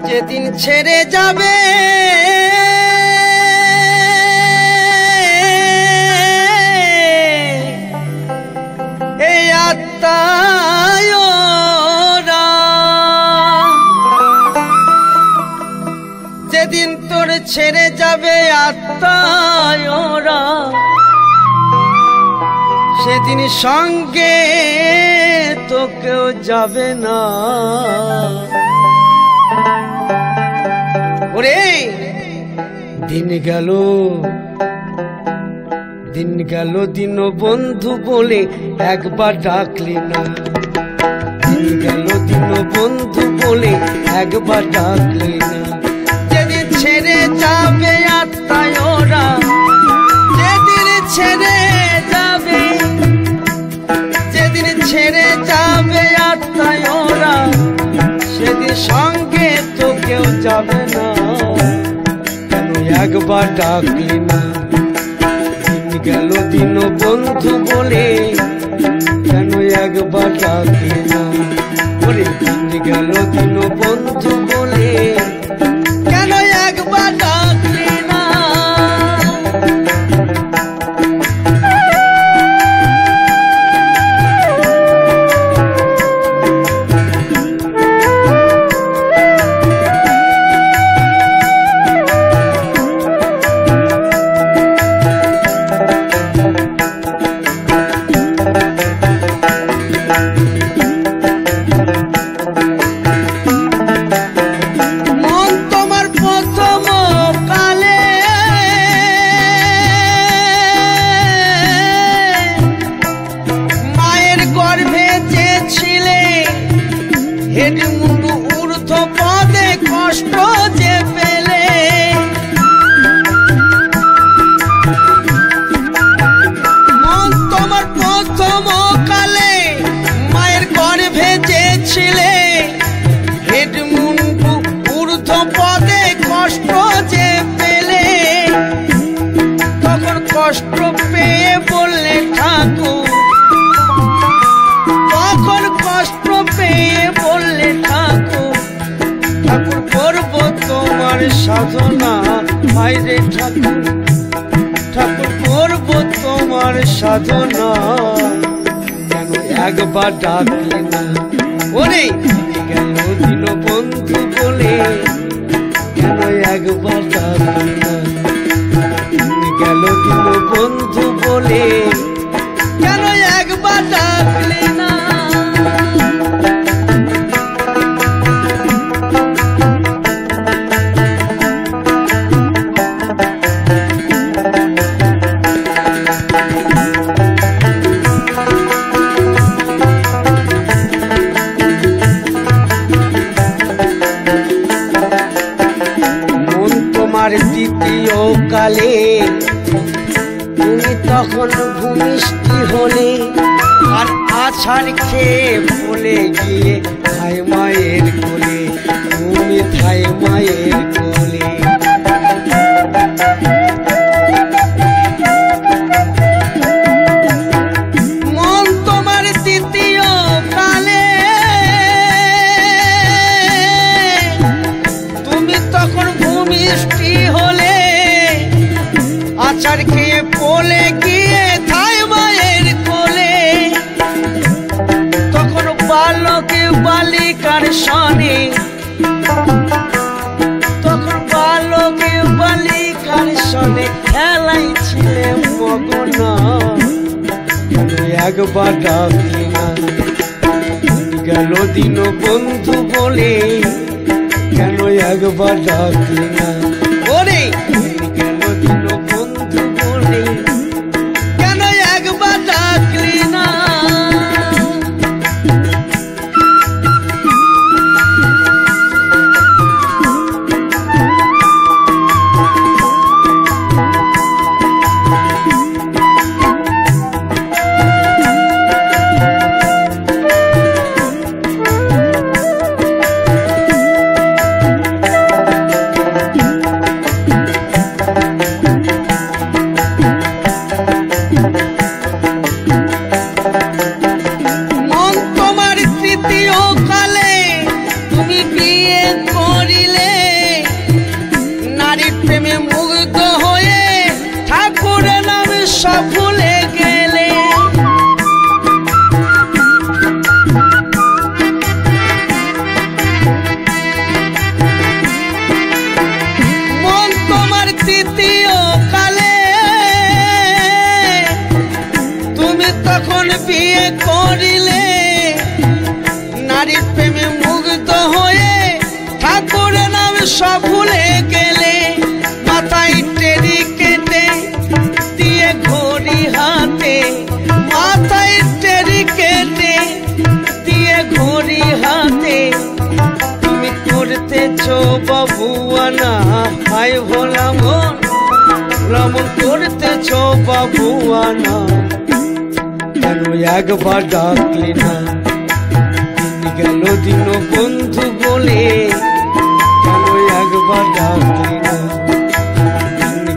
যেদিন ছেড়ে যাবে এই আত্মায়রা, যেদিন তোর ছেড়ে যাবে আত্মায়রা, সেদিন সঙ্গে তো কেউ যাবে না। ওরে দিন গেল দিন বন্ধু বলে একবার ডাকলি না। দিন গেল দিন বন্ধু বলে একবার ডাকলি না। যেদিন ছেড়ে যাবে আত্মায়রা, যেদিন ছেড়ে যাবে, যেদিন ছেড়ে যাবে আত্মায়রা, সেদিন সঙ্গে তো কেউ যাবে না। কেন একবার ডাকলি না? দিন গেল দিন বন্ধু বলে কেন একবার ডাকলি না? ওরে দিন গেল দিন বন্ধু বলে কেন একবার ডাকলি না? ঊর্ধ্ব পদে কষ্ট যে পেলে, মন তোমার প্রথম কালে মায়ের গর্ভে যে ছিলে, হেড মুন্ডু ঊর্ধ্ব পদে কষ্ট যে পেলে, তখন কষ্ট পেয়ে বললে ঠাকুর, তখন কষ্ট পেয়ে বললে ঠাকুর, ঠাকুর করব তোমার সাধনা। হায়রে ঠাকুর, ঠাকুর করব তোমার সাধনা। কেন একবার ডাকলি না? ওরে গেল দিন বন্ধু বলে কেন একবার ডাকলি না? গেল দিন বন্ধু বলে কেন একবার ডাকলি না? দ্বিতীয় কালে তুমি তখন ভূমিষ্ঠি হলে, আর আছাড় খেয়ে বলে গিয়ে থাই মায়ের কোলে, তুমি থাই মায়ের কোলে। মন তোমার দ্বিতীয় কালে তুমি তখন ভূমিষ্ঠি হলে, আছাড় খেয়ে পলে গিয়ে থাই মায়ের কোলে, তখন বালকে বালিকার সনে, তখন বালকে বালিকার সনে খেলাইছিলে মগনা। কেন একবার ডাকলি না? গেল দিন বন্ধু বলে কেন একবার ডাকলি না? ওরে গেল দিন বন্ধু বলে কেন একবার ডাকলি না? নারীর প্রেমে মুগ্ধ হয়ে ঠাকুরের নাম সব ভুলে গেলে, মাথায় টেরি কেটে দিয়ে ঘড়ি হাতে, মাথায় টেরি কেটে দিয়ে ঘড়ি হাতে, তুমি করতেছো বাবুয়ানা, হায় ভোলা মন ভ্রমণ করতেছো বাবুয়ানা, কেন একবার ডাকলি না, গেল দিন বন্ধু বলে, কেন একবার ডাকলি না,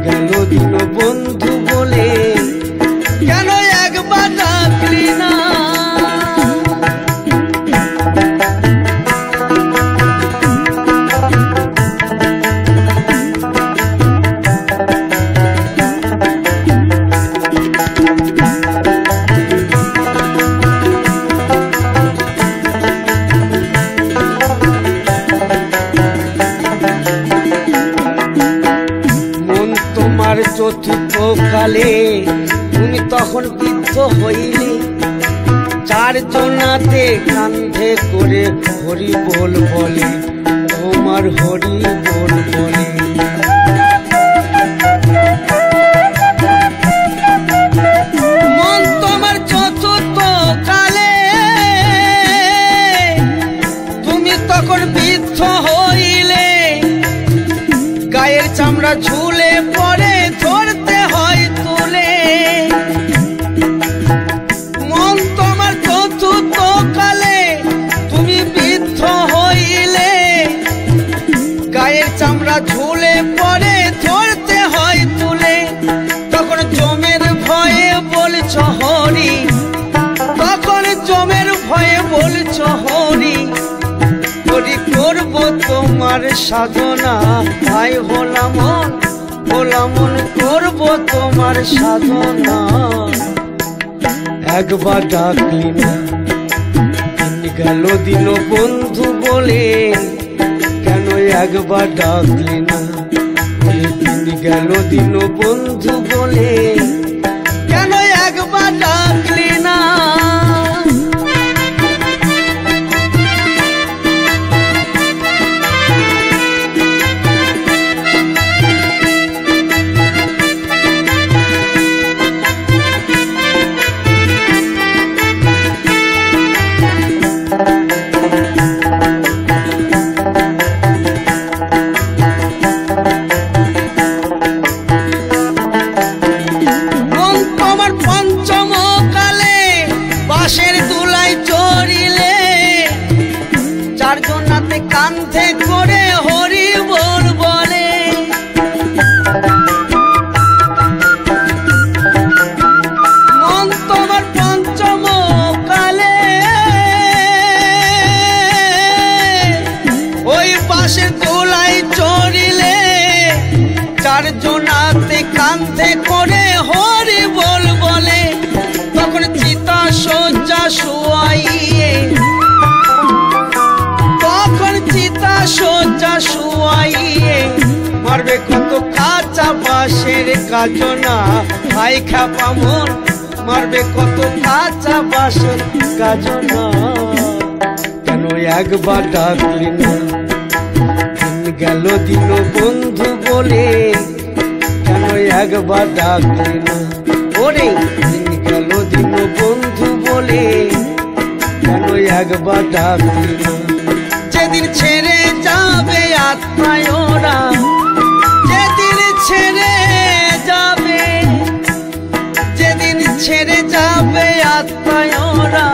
গেল দিন বন্ধু বলে, কেন একবার ডাকলি না। চতুর্থ কালে তুমি তখন বৃদ্ধ হইলে, চারজনাতে কান্ধে করে হরি বল বলে, তোমার হরি বল বলে। মন তোমার চতুর্থ কালে তুমি তখন বৃদ্ধ হইলে, গায়ের চামড়া ঝুলে পড়ে ধরতে হয় তুলে। মন তোমার চতুর্থ কালে তুমি বৃদ্ধ হইলে, গায়ের চামড়া ঝুলে পড়ে ধরতে হয় তুলে। তখন জমের ভয়ে বলছ হরি, তখন জমের ভয়ে বলছ হরি, হরি করব তোমার সাধনা, ভাই ভোলা মন ভোলা মন করব তোমার সাধনা, একবার ডাকলি না, গেল দিন বন্ধু বলে, কেন একবার ডাকলি না, গেল দিন বন্ধু বলে, কেন একবার ডাকলি না। চারজনাতে কান্ধে করে হরি বল বলে, মন তোমার পঞ্চম কালে ওই পাশের দোলাই চড়িলে, চারজনাতে কান্ধে করে হরি বল বলে। তখন চিতা শয্যা শুয়াইয়ে, শয্যা শুয়াইয়ে, মারবে কত কাঁচা বাঁশের কাজনা, ভাই খাপা মন মারবে কত কাঁচা বাঁশের কাজনা, কেন একবার ডাকলি না, গেল দিন বন্ধু বলে, কেন একবার ডাকলি না, ওরে গেল দিন বন্ধু বলে, কেন একবার ডাকলি না। যেদিন ছেড়ে যাবে আত্মায়রা, যেদিন ছেড়ে যাবে, যেদিন ছেড়ে যাবে আত্মায়রা,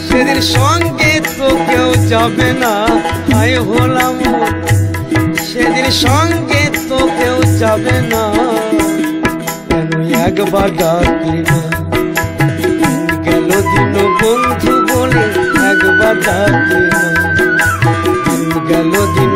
সেদিন সঙ্গে তো কেউ যাবে না, হায় হলাম সেদিন সঙ্গে তো কেউ যাবে না, কেন একবার ডাকলি না, গেল দিন বন্ধু বলে, একবার ডাকলি না, গেল দিন